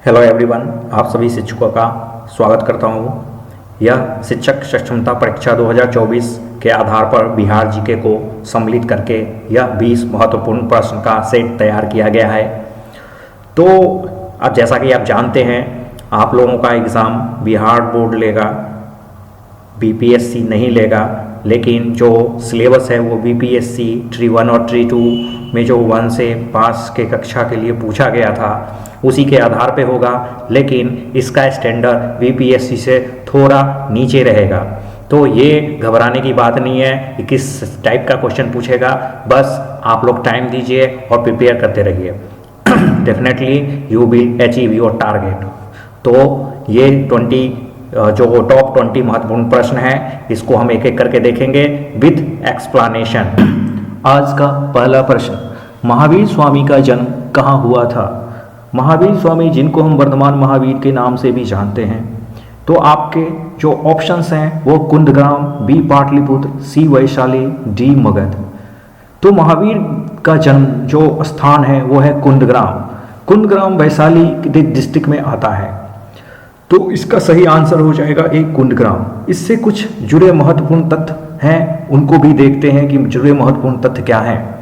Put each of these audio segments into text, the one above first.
Hello everyone, आप सभी शिक्षकों का स्वागत करता हूँ। यह शिक्षक सक्षमता परीक्षा 2024 के आधार पर बिहार जीके को सम्मिलित करके यह 20 महत्वपूर्ण प्रश्न का सेट तैयार किया गया है। तो अब जैसा कि आप जानते हैं, आप लोगों का एग्ज़ाम बिहार बोर्ड लेगा, बीपीएससी नहीं लेगा, लेकिन जो सिलेबस है वो बीपीएससी ट्री 1 और ट्री 2 में जो 1 से 5 के कक्षा के लिए पूछा गया था उसी के आधार पे होगा, लेकिन इसका स्टैंडर्ड बीपीएससी से थोड़ा नीचे रहेगा। तो ये घबराने की बात नहीं है कि किस टाइप का क्वेश्चन पूछेगा, बस आप लोग टाइम दीजिए और प्रिपेयर करते रहिए। Definitely you will achieve your target. तो ये 20 जो टॉप 20 महत्वपूर्ण प्रश्न है, इसको हम एक एक करके देखेंगे विद एक्सप्लेनेशन। आज का पहला प्रश्न, महावीर स्वामी का जन्म कहाँ हुआ था? महावीर स्वामी, जिनको हम वर्धमान महावीर के नाम से भी जानते हैं, तो आपके जो ऑप्शंस हैं वो कुंदग्राम, बी पाटलिपुत्र, सी वैशाली, डी मगध। तो महावीर का जन्म जो स्थान है वो है कुंदग्राम। कुंदग्राम वैशाली डिस्ट्रिक्ट में आता है, तो इसका सही आंसर हो जाएगा ए कुंदग्राम। इससे कुछ जुड़े महत्वपूर्ण तथ्य हैं, उनको भी देखते हैं कि जुड़े महत्वपूर्ण तथ्य क्या हैं।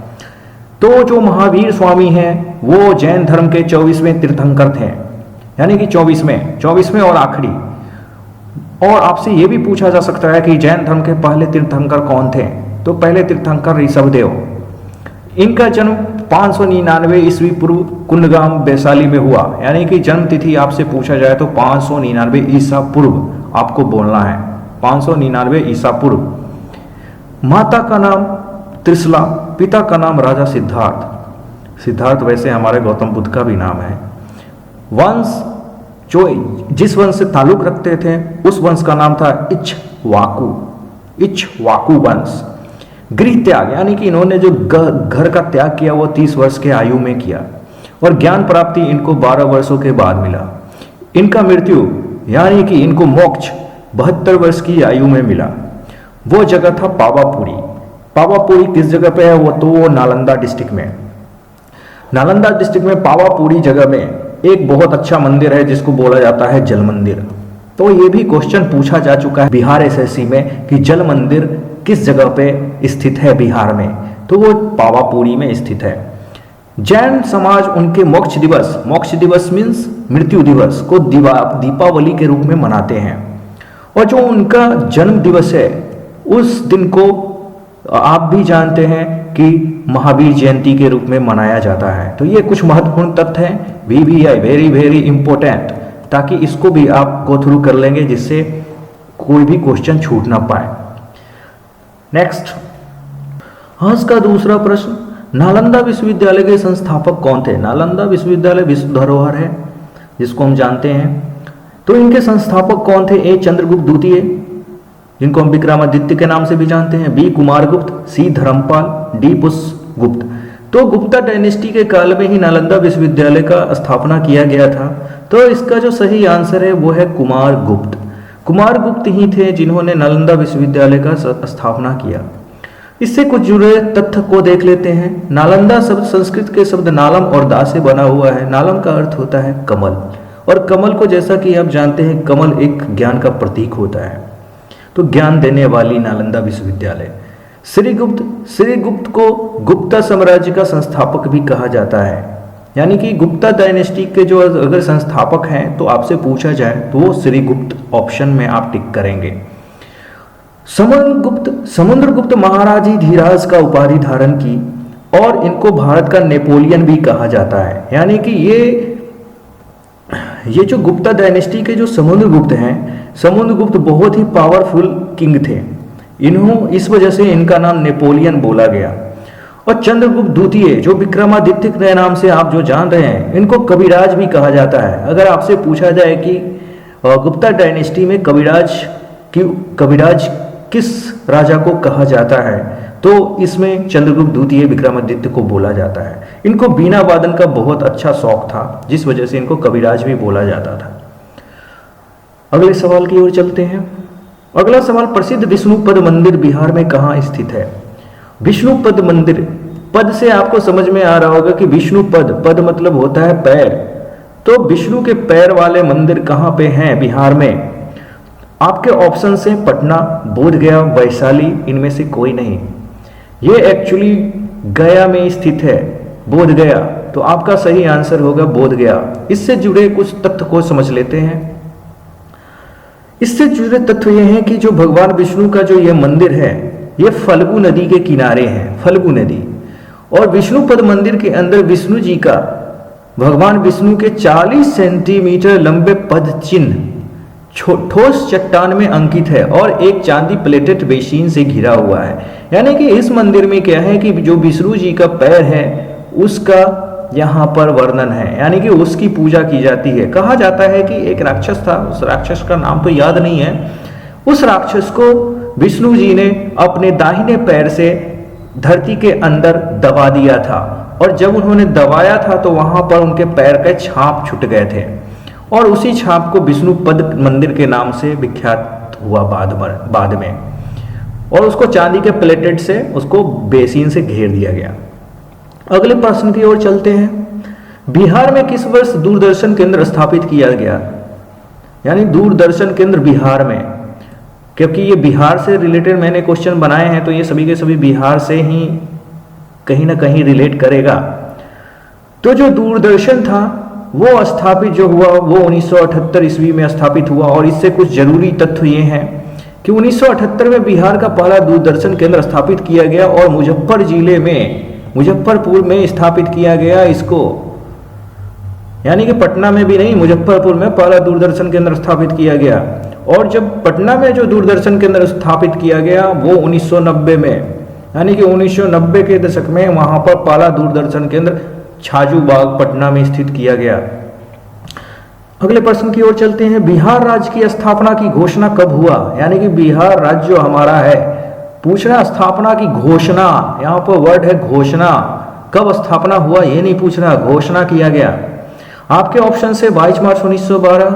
तो जो महावीर स्वामी हैं वो जैन धर्म के 24वें तीर्थंकर थे, यानी कि 24वें और आखिरी। और आपसे ये भी पूछा जा सकता है कि जैन धर्म के पहले तीर्थंकर कौन थे? तो पहले तीर्थंकर ऋषभदेव। इनका जन्म 599 ईस्वी पूर्व कुंदग्राम वैशाली में हुआ, यानी कि जन्म तिथि आपसे पूछा जाए तो 599 ईसा पूर्व आपको बोलना है, 599 ईसा पूर्व। माता का नाम त्रिशला, पिता का नाम राजा सिद्धार्थ। सिद्धार्थ वैसे हमारे गौतम बुद्ध का भी नाम है। वंश, जो जिस वंश से ताल्लुक रखते थे उस वंश का नाम था इक्ष्वाकु, इक्ष्वाकु वंश। गृह त्याग, यानी कि इन्होंने जो घर का त्याग किया वो 30 वर्ष के आयु में किया, और ज्ञान प्राप्ति इनको 12 वर्षों के बाद मिला। इनका मृत्यु, यानी कि इनको मोक्ष 72 वर्ष की आयु में मिला। वो जगह था पावापुरी। पावापुरी किस जगह पे है? वो नालंदा डिस्ट्रिक्ट में। नालंदा डिस्ट्रिक्ट में पावापुरी जगह में एक बहुत अच्छा मंदिर है जिसको बोला जाता है जल मंदिर। तो ये भी क्वेश्चन पूछा जा चुका है बिहार एसएससी में कि जल मंदिर किस जगह पे स्थित है बिहार में, तो वो पावापुरी में स्थित है। जैन समाज उनके मोक्ष दिवस मीन्स मृत्यु दिवस को दीपावली के रूप में मनाते हैं, और जो उनका जन्म दिवस है उस दिन को आप भी जानते हैं कि महावीर जयंती के रूप में मनाया जाता है। तो ये कुछ महत्वपूर्ण तथ्य हैं, VVI वेरी वेरी इंपॉर्टेंट, ताकि इसको भी आप गो थ्रू कर लेंगे जिससे कोई भी क्वेश्चन छूट ना पाए। नेक्स्ट, आज का दूसरा प्रश्न, नालंदा विश्वविद्यालय के संस्थापक कौन थे? नालंदा विश्वविद्यालय विश्व धरोहर है जिसको हम जानते हैं, तो इनके संस्थापक कौन थे? ए चंद्रगुप्त द्वितीय, जिनको हम विक्रमादित्य के नाम से भी जानते हैं, बी कुमारगुप्त, सी धर्मपाल, डी पुष्यगुप्त। तो गुप्ता डायनेस्टी के काल में ही नालंदा विश्वविद्यालय का स्थापना किया गया था, तो इसका जो सही आंसर है वो है कुमारगुप्त। कुमारगुप्त ही थे जिन्होंने नालंदा विश्वविद्यालय का स्थापना किया। इससे कुछ जुड़े तथ्य को देख लेते हैं। नालंदा शब्द संस्कृत के शब्द नालम और दा से बना हुआ है। नालम का अर्थ होता है कमल, और कमल को जैसा कि आप जानते हैं कमल एक ज्ञान का प्रतीक होता है, तो ज्ञान देने वाली नालंदा विश्वविद्यालय। श्रीगुप्त को गुप्ता साम्राज्य का संस्थापक भी कहा जाता है, यानी कि गुप्ता डायनेस्टी के जो अगर संस्थापक हैं तो आपसे पूछा जाए तो वो श्रीगुप्त ऑप्शन में आप टिक करेंगे। समुद्रगुप्त महाराजी धीराज का उपाधि धारण की, और इनको भारत का नेपोलियन भी कहा जाता है, यानी कि ये जो गुप्ता डायनेस्टी के जो समुद्रगुप्त हैं, समुद्रगुप्त बहुत ही पावरफुल किंग थे। इस वजह से इनका नाम नेपोलियन बोला गया। और चंद्रगुप्त द्वितीय जो विक्रमादित्य के नाम से आप जो जान रहे हैं, इनको कविराज भी कहा जाता है। अगर आपसे पूछा जाए कि गुप्ता डायनेस्टी में कविराज किस राजा को कहा जाता है, तो इसमें चंद्रगुप्त द्वितीय विक्रमादित्य को बोला जाता है। इनको बीना वादन का बहुत अच्छा शौक था, जिस वजह से इनको कविराज भी बोला जाता था। अगले सवाल की ओर चलते हैं। अगला सवाल, प्रसिद्ध विष्णुपद मंदिर बिहार में कहाँ स्थित है? विष्णुपद मंदिर, पद से आपको समझ में आ रहा होगा कि विष्णुपद, पद मतलब होता है पैर, तो विष्णु के पैर वाले मंदिर कहाँ पे हैं बिहार में? आपके ऑप्शन से पटना, बोधगया, वैशाली, इनमें से कोई नहीं। ये एक्चुअली गया में स्थित है, बोधगया। तो आपका सही आंसर होगा बोधगया। इससे जुड़े कुछ तथ्य को समझ लेते हैं। इससे जुड़े तथ्य ये हैं कि जो भगवान विष्णु का जो ये मंदिर है, ये फल्गु नदी के किनारे है, फल्गु नदी। और विष्णुपद मंदिर के अंदर विष्णु जी का, भगवान विष्णु के 40 सेंटीमीटर लंबे पद चिन्ह ठोस चट्टान में अंकित है और एक चांदी प्लेटेड बेसिन से घिरा हुआ है। यानी कि इस मंदिर में क्या है कि जो विष्णु जी का पैर है उसका यहाँ पर वर्णन है, यानी कि उसकी पूजा की जाती है। कहा जाता है कि एक राक्षस था, उस राक्षस का नाम तो याद नहीं है, उस राक्षस को विष्णु जी ने अपने दाहिने पैर से धरती के अंदर दबा दिया था, और जब उन्होंने दबाया था तो वहां पर उनके पैर के छाप छूट गए थे, और उसी छाप को विष्णुपद मंदिर के नाम से विख्यात हुआ बाद में, और उसको चांदी के प्लेटेड से उसको बेसिन से घेर दिया गया। अगले प्रश्न की ओर चलते हैं। बिहार में किस वर्ष दूरदर्शन केंद्र स्थापित किया गया? यानी दूरदर्शन केंद्र बिहार में, क्योंकि ये बिहार से रिलेटेड मैंने क्वेश्चन बनाए हैं तो ये सभी के सभी बिहार से ही कहीं ना कहीं रिलेट करेगा। तो जो दूरदर्शन था वो स्थापित जो हुआ वो 1978 ईस्वी में स्थापित हुआ, और इससे कुछ जरूरी तथ्य ये हैं कि 1978 में बिहार का पहला दूरदर्शन केंद्र स्थापित किया गया और मुजफ्फरपुर में स्थापित किया गया इसको, यानी कि पटना में भी नहीं, मुजफ्फरपुर में पहला दूरदर्शन केंद्र स्थापित किया गया। और जब पटना में जो दूरदर्शन केंद्र स्थापित किया गया वो 1990 में, यानी कि 1990 के दशक में वहां पर पहला दूरदर्शन केंद्र छाजू बाग पटना में स्थित किया गया। अगले प्रश्न की ओर चलते हैं। बिहार राज्य की स्थापना की घोषणा कब हुआ? यानी कि बिहार राज्य जो हमारा है, पूछना स्थापना की घोषणा, यहाँ पर वर्ड है घोषणा, कब स्थापना हुआ ये नहीं पूछना, घोषणा किया गया। आपके ऑप्शन से 22 मार्च 1912,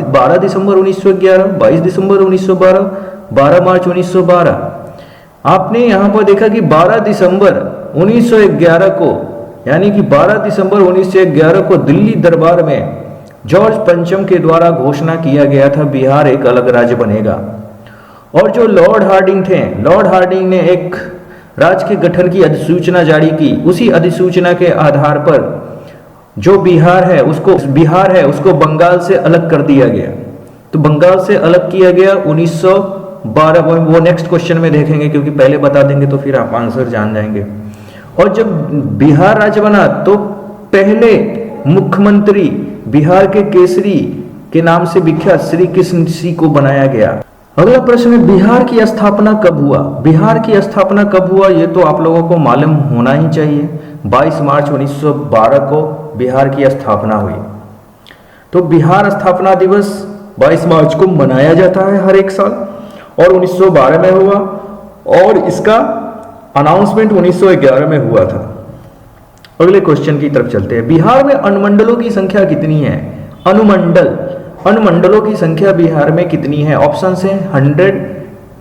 12 दिसंबर 1911, 22 दिसंबर 1912, 12 मार्च 1912। आपने यहाँ पर देखा कि 12 दिसंबर 1911 को, यानी कि 12 दिसंबर 1911 को दिल्ली दरबार में जॉर्ज पंचम के द्वारा घोषणा किया गया था बिहार एक अलग राज्य बनेगा। और जो लॉर्ड हार्डिंग थे, लॉर्ड हार्डिंग ने एक राज्य के गठन की अधिसूचना जारी की। उसी अधिसूचना के आधार पर जो बिहार है उसको बंगाल से अलग कर दिया गया। तो बंगाल से अलग किया गया 1912, वो नेक्स्ट क्वेश्चन में देखेंगे, क्योंकि पहले बता देंगे तो फिर आप आंसर जान जाएंगे। और जब बिहार राज्य बना तो पहले मुख्यमंत्री बिहार के केसरी के नाम से विख्यात श्री कृष्ण सिंह को बनाया गया। अगला प्रश्न है, बिहार की स्थापना कब हुआ? बिहार की स्थापना कब हुआ ये तो आप लोगों को मालूम होना ही चाहिए। 22 मार्च 1912 को बिहार की स्थापना हुई। तो बिहार स्थापना दिवस 22 मार्च को मनाया जाता है हर एक साल, और 1912 में हुआ, और इसका अनाउंसमेंट 1911 में हुआ था। अगले क्वेश्चन की तरफ चलते हैं। बिहार में अनुमंडलों की संख्या कितनी है? अनुमंडलों की संख्या बिहार में कितनी है? ऑप्शन है 100,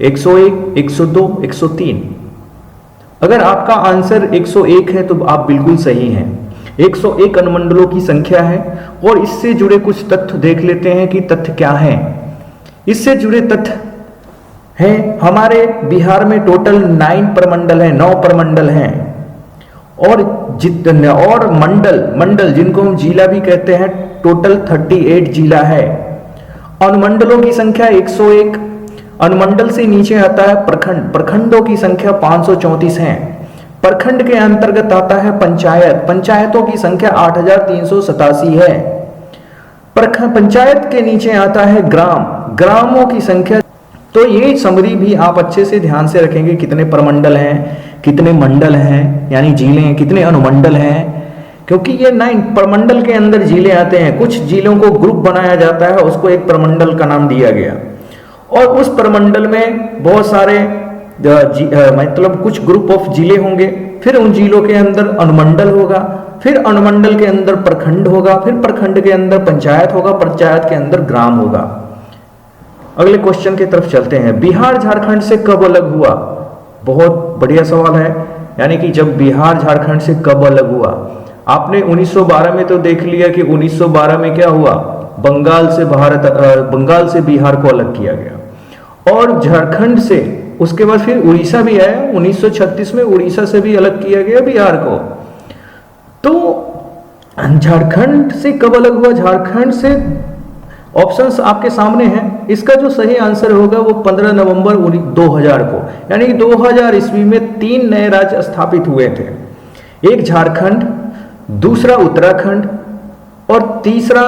101, 102, 103। अगर आपका आंसर 101 है तो आप बिल्कुल सही हैं। 101 अनुमंडलों की संख्या है। और इससे जुड़े कुछ तथ्य देख लेते हैं कि तथ्य क्या हैं। इससे जुड़े तथ्य हैं, हमारे बिहार में टोटल 9 प्रमंडल हैं, 9 प्रमंडल हैं, और मंडल जिनको हम जिला भी कहते हैं, टोटल 38 जिला है। अनुमंडलों की संख्या 101। अनुमंडल से नीचे आता है प्रखंड, प्रखंडों की संख्या 534 है। प्रखंड के अंतर्गत आता है पंचायत, पंचायतों की संख्या 8387 है। पंचायत के नीचे आता है ग्राम, ग्रामों की संख्या। तो ये समरी भी आप अच्छे से ध्यान से रखेंगे, कितने प्रमंडल हैं, कितने मंडल हैं, यानी जिले हैं, कितने अनुमंडल हैं, क्योंकि ये 9 प्रमंडल के अंदर जिले आते हैं। कुछ जिलों को ग्रुप बनाया जाता है, उसको एक प्रमंडल का नाम दिया गया, और उस प्रमंडल में बहुत सारे मतलब कुछ ग्रुप ऑफ जिले होंगे, फिर उन जिलों के अंदर अनुमंडल होगा, फिर अनुमंडल के अंदर प्रखंड होगा, फिर प्रखंड के अंदर पंचायत होगा, पंचायत के अंदर ग्राम होगा। अगले क्वेश्चन की तरफ चलते हैं। बिहार झारखंड से कब अलग हुआ? बहुत बढ़िया सवाल है। यानी कि जब बिहार झारखंड से कब अलग हुआ? आपने 1912 में तो देख लिया कि 1912 में क्या हुआ, बंगाल से बिहार को अलग किया गया और झारखंड से, उसके बाद फिर उड़ीसा भी आया, 1936 में उड़ीसा से भी अलग किया गया बिहार को। तो झारखंड से कब अलग हुआ, झारखंड से ऑप्शंस आपके सामने हैं। इसका जो सही आंसर होगा वो 15 नवंबर 2000 को, यानी कि 2000 ईस्वी में 3 नए राज्य स्थापित हुए थे। एक झारखंड, दूसरा उत्तराखंड और तीसरा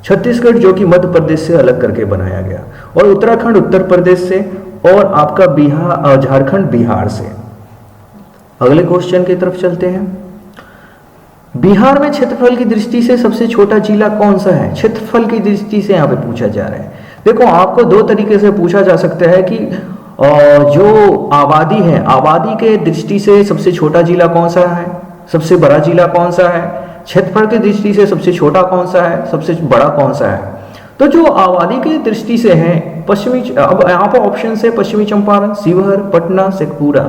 छत्तीसगढ़ जो कि मध्य प्रदेश से अलग करके बनाया गया, और उत्तराखंड उत्तर प्रदेश से और आपका झारखंड बिहार से। अगले क्वेश्चन की तरफ चलते हैं। बिहार में क्षेत्रफल की दृष्टि से सबसे छोटा जिला कौन सा है? क्षेत्रफल की दृष्टि से यहाँ पे पूछा जा रहा है। देखो, आपको दो तरीके से पूछा जा सकता है कि जो आबादी है, आबादी के दृष्टि से सबसे छोटा जिला कौन सा है, सबसे बड़ा जिला कौन सा है, क्षेत्रफल की दृष्टि से सबसे छोटा कौन सा है, सबसे बड़ा कौन सा है। तो जो आबादी की दृष्टि से है, अब यहाँ पर ऑप्शन है पश्चिमी चंपारण, शिवहर, पटना, शेखपुरा।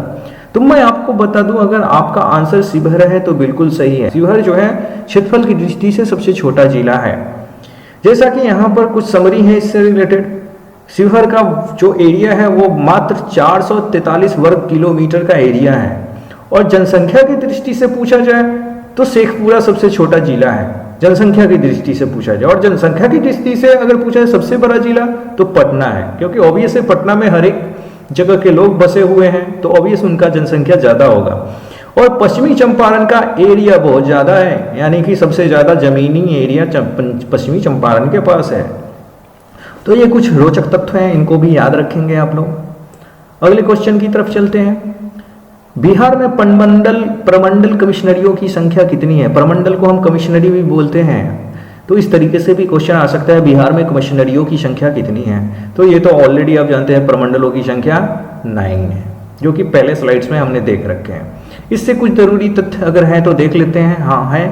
तो मैं आपको बता दूं, अगर आपका आंसर शिवहर है तो बिल्कुल सही है। शिवहर जो है क्षेत्रफल की दृष्टि से सबसे छोटा जिला है। जैसा कि यहाँ पर कुछ समरी है इससे रिलेटेड। शिवहर का जो एरिया है वो मात्र 443 वर्ग किलोमीटर का एरिया है, और जनसंख्या की दृष्टि से पूछा जाए तो शेखपुरा सबसे छोटा जिला है, जनसंख्या की दृष्टि से पूछा जाए। और जनसंख्या की दृष्टि से अगर पूछा जाए सबसे बड़ा जिला तो पटना है, क्योंकि ऑब्वियस है पटना में हर एक जगह के लोग बसे हुए हैं, तो ऑब्वियस उनका जनसंख्या ज्यादा होगा। और पश्चिमी चंपारण का एरिया बहुत ज्यादा है, यानी कि सबसे ज्यादा जमीनी एरिया पश्चिमी चंपारण के पास है। तो ये कुछ रोचक तथ्य हैं, इनको भी याद रखेंगे आप लोग। अगले क्वेश्चन की तरफ चलते हैं। बिहार में प्रमंडल कमिश्नरियों की संख्या कितनी है? प्रमंडल को हम कमिश्नरी भी बोलते हैं, तो इस तरीके से भी क्वेश्चन आ सकता है, बिहार में कमिश्नरियों की संख्या कितनी है? तो ये तो ऑलरेडी आप जानते हैं, प्रमंडलों की संख्या 9 है, जो कि पहले स्लाइड्स में हमने देख रखे हैं। इससे कुछ जरूरी तथ्य अगर हैं तो देख लेते हैं। हाँ है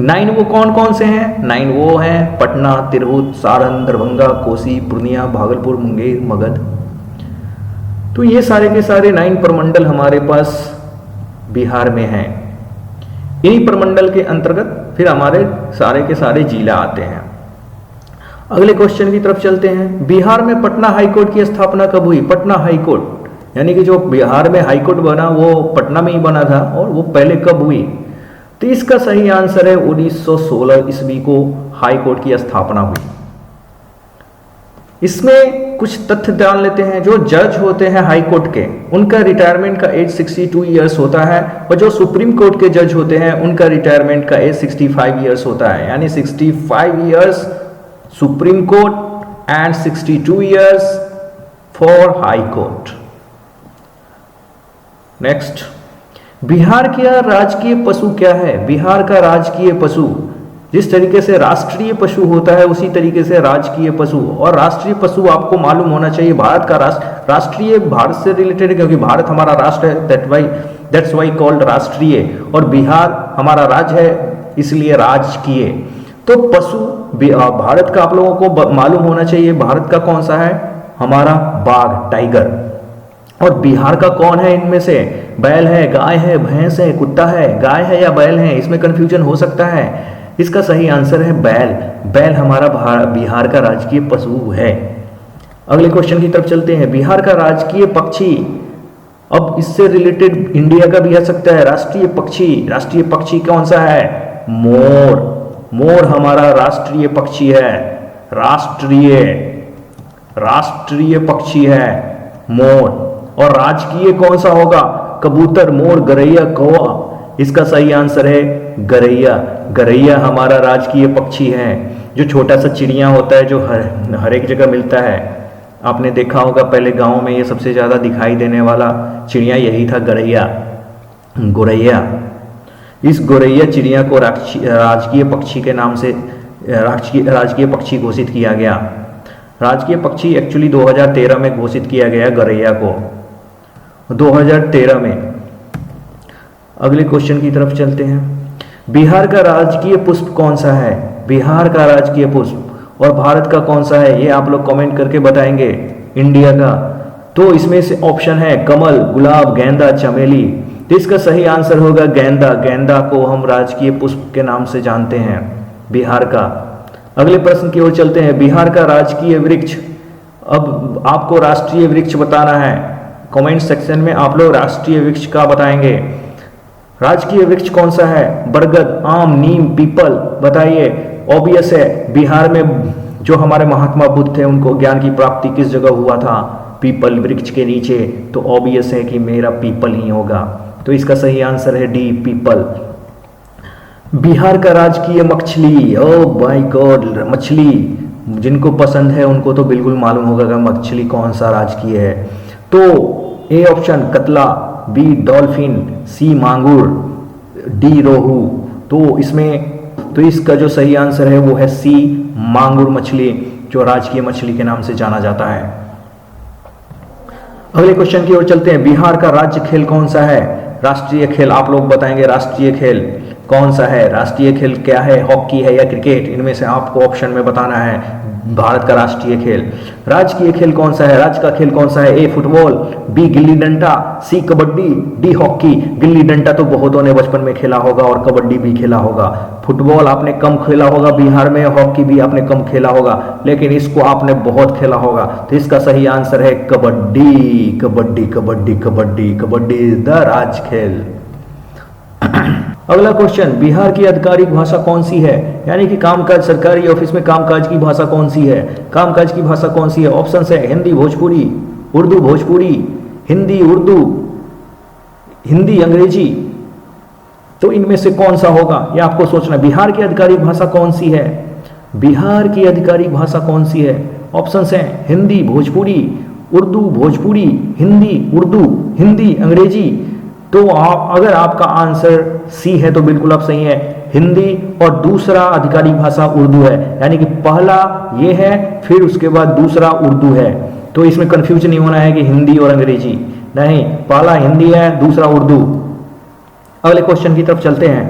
9, वो कौन कौन से हैं? 9 वो हैं पटना, तिरहुत, सारण, दरभंगा, कोसी, पूर्णिया, भागलपुर, मुंगेर, मगध। तो ये सारे के सारे 9 प्रमंडल हमारे पास बिहार में हैं। इन्हीं प्रमंडल के अंतर्गत फिर हमारे सारे के सारे जिला आते हैं। अगले क्वेश्चन की तरफ चलते हैं। बिहार में पटना हाईकोर्ट की स्थापना कब हुई? पटना हाईकोर्ट, यानी कि जो बिहार में हाईकोर्ट बना वो पटना में ही बना था, और वो पहले कब हुई? तो इसका सही आंसर है 1916 ईस्वी को हाईकोर्ट की स्थापना हुई। इसमें कुछ तथ्य जान लेते हैं। जो जज होते हैं हाई कोर्ट के, उनका रिटायरमेंट का एज 62 ईयर्स होता है, और जो सुप्रीम कोर्ट के जज होते हैं उनका रिटायरमेंट का एज 65 ईयर्स होता है, यानी 65 years supreme court and 62 years for high court. Next, Bihar का राजकीय पशु क्या है? बिहार का राजकीय पशु, जिस तरीके से राष्ट्रीय पशु होता है उसी तरीके से राजकीय पशु, और राष्ट्रीय पशु आपको मालूम होना चाहिए। भारत का राष्ट्रीय भारत से रिलेटेड है, क्योंकि भारत हमारा राष्ट्र है, दैट्स वाई कॉल्ड राष्ट्रीय, और बिहार हमारा राज्य है इसलिए राजकीय। तो पशु भारत का आप लोगों को मालूम होना चाहिए। भारत का कौन सा है? हमारा बाघ, टाइगर। और बिहार का कौन है इनमें से? बैल है, गाय है, भैंस है, कुत्ता है। गाय है या बैल है, इसमें कंफ्यूजन हो सकता है। इसका सही आंसर है बैल। बैल हमारा बिहार का राजकीय पशु है। अगले क्वेश्चन की तरफ चलते हैं। बिहार का राजकीय पक्षी, अब इससे रिलेटेड इंडिया का भी आ सकता है। राष्ट्रीय पक्षी कौन सा है? मोर। मोर हमारा राष्ट्रीय पक्षी है, राष्ट्रीय पक्षी है मोर। और राजकीय कौन सा होगा? कबूतर, मोर, गरैया, कौवा। इसका सही आंसर है गरैया। गरैया हमारा राजकीय पक्षी है। जो छोटा सा चिड़िया होता है जो हर एक जगह मिलता है, आपने देखा होगा पहले गांव में ये सबसे ज्यादा दिखाई देने वाला चिड़िया यही था, गोरैया। इस गोरैया चिड़िया को राजकीय पक्षी के नाम से राजकीय पक्षी घोषित किया गया। राजकीय पक्षी एक्चुअली 2013 में घोषित किया गया गरैया को, 2013 में। अगले क्वेश्चन की तरफ चलते हैं। बिहार का राजकीय पुष्प कौन सा है? बिहार का राजकीय पुष्प। और भारत का कौन सा है, ये आप लोग कमेंट करके बताएंगे। इंडिया का तो इसमें से ऑप्शन है कमल, गुलाब, गेंदा, चमेली। तो इसका सही आंसर होगा गेंदा। गेंदा को हम राजकीय पुष्प के नाम से जानते हैं बिहार का। अगले प्रश्न की ओर चलते हैं। बिहार का राजकीय वृक्ष, अब आपको राष्ट्रीय वृक्ष बताना है। कमेंट सेक्शन में आप लोग राष्ट्रीय वृक्ष का बताएंगे। राजकीय वृक्ष कौन सा है? बरगद, आम, नीम, पीपल। बताइए। ऑब्वियस है, बिहार में जो हमारे महात्मा बुद्ध थे उनको ज्ञान की प्राप्ति किस जगह हुआ था? पीपल वृक्ष के नीचे। तो ऑब्वियस है कि मेरा पीपल ही होगा। तो इसका सही आंसर है डी, पीपल। बिहार का राजकीय मछली, ओ माय गॉड, मछली जिनको पसंद है उनको तो बिल्कुल मालूम होगा कि मछली कौन सा राजकीय है। तो ए ऑप्शन कतला, बी डॉल्फिन, सी मांगुर, डी रोहू। तो इसका जो सही आंसर है वो है सी, मांगुर मछली, जो राजकीय मछली के नाम से जाना जाता है। अगले क्वेश्चन की ओर चलते हैं। बिहार का राज्य खेल कौन सा है? राष्ट्रीय खेल आप लोग बताएंगे। राष्ट्रीय खेल कौन सा है? राष्ट्रीय खेल क्या है? हॉकी है या क्रिकेट? इनमें से आपको ऑप्शन में बताना है। भारत का राष्ट्रीय खेल, राजकीय खेल कौन सा है? राज्य का खेल कौन सा है? ए फुटबॉल, बी गिल्ली डंडा, सी कबड्डी, डी हॉकी। गिल्ली डंडा तो बहुतों ने बचपन में खेला होगा और कबड्डी भी खेला होगा। फुटबॉल आपने कम खेला होगा बिहार में, हॉकी भी आपने कम खेला होगा, लेकिन इसको आपने बहुत खेला होगा। तो इसका सही आंसर है कबड्डी। कबड्डी कबड्डी कबड्डी कबड्डी इज द राज खेल। अगला क्वेश्चन, बिहार की आधिकारिक भाषा कौन सी है? यानी कि कामकाज, सरकारी ऑफिस में कामकाज की भाषा कौन सी है? कामकाज की भाषा कौन सी है? ऑप्शन है हिंदी भोजपुरी, उर्दू भोजपुरी, हिंदी उर्दू, हिंदी अंग्रेजी। तो इनमें से कौन सा होगा ये आपको सोचना। बिहार की आधिकारिक भाषा कौन सी है? बिहार की आधिकारिक भाषा कौन सी है? ऑप्शन है हिंदी भोजपुरी, उर्दू भोजपुरी, हिंदी उर्दू, हिंदी अंग्रेजी। तो अगर आपका आंसर सी है तो बिल्कुल आप सही है, हिंदी, और दूसरा आधिकारिक भाषा उर्दू है। यानी कि पहला ये है, फिर उसके बाद दूसरा उर्दू है। तो इसमें कंफ्यूज नहीं होना है कि हिंदी और अंग्रेजी, नहीं, पहला हिंदी है, दूसरा उर्दू। अगले क्वेश्चन की तरफ चलते हैं।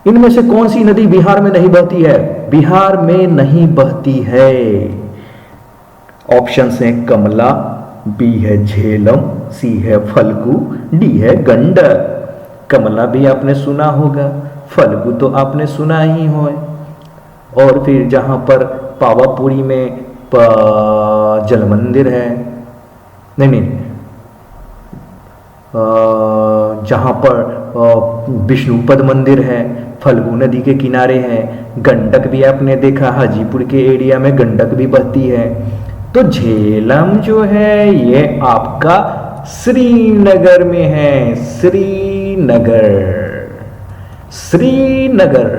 इनमें से कौन सी नदी बिहार में नहीं बहती है? बिहार में नहीं बहती है। ऑप्शन है कमला, बी है झेलम, सी है फल्गु, डी है गंडक। कमला भी आपने सुना होगा, फल्गु तो आपने सुना ही हो, और फिर जहां पर पावापुरी में जल मंदिर है, नहीं, जहां पर विष्णुपद मंदिर है, फल्गु नदी के किनारे है। गंडक भी आपने देखा, हाजीपुर के एरिया में गंडक भी बहती है। तो झेलम जो है ये आपका श्रीनगर में है। श्रीनगर, श्रीनगर,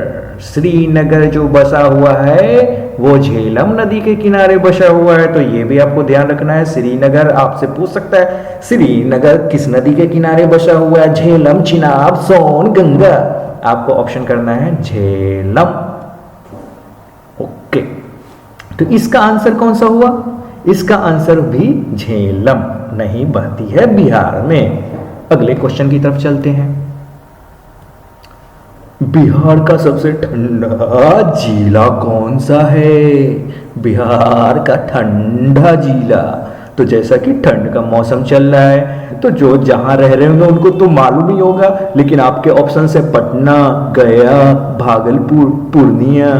श्रीनगर जो बसा हुआ है वो झेलम नदी के किनारे बसा हुआ है। तो ये भी आपको ध्यान रखना है। श्रीनगर आपसे पूछ सकता है श्रीनगर किस नदी के किनारे बसा हुआ है? झेलम, चिनाब, सोन, गंगा। आपको ऑप्शन करना है झेलम। ओके, तो इसका आंसर कौन सा हुआ? इसका आंसर भी झेलम नहीं बहती है बिहार में। अगले क्वेश्चन की तरफ चलते हैं। बिहार का सबसे ठंडा जिला कौन सा है? बिहार का ठंडा जिला, तो जैसा कि ठंड का मौसम चल रहा है तो जो जहां रह रहे होंगे उनको तो मालूम ही होगा, लेकिन आपके ऑप्शन से पटना, गया, भागलपुर, पूर्णिया।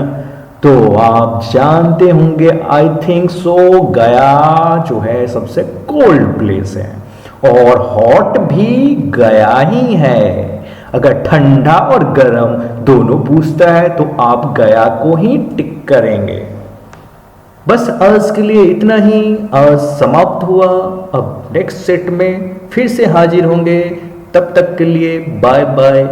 तो आप जानते होंगे, आई थिंक सो, गया जो है सबसे कोल्ड प्लेस है, और हॉट भी गया ही है। अगर ठंडा और गर्म दोनों पूछता है तो आप गया को ही टिक करेंगे। बस आज के लिए इतना ही, आज समाप्त हुआ। अब नेक्स्ट सेट में फिर से हाजिर होंगे, तब तक के लिए बाय बाय।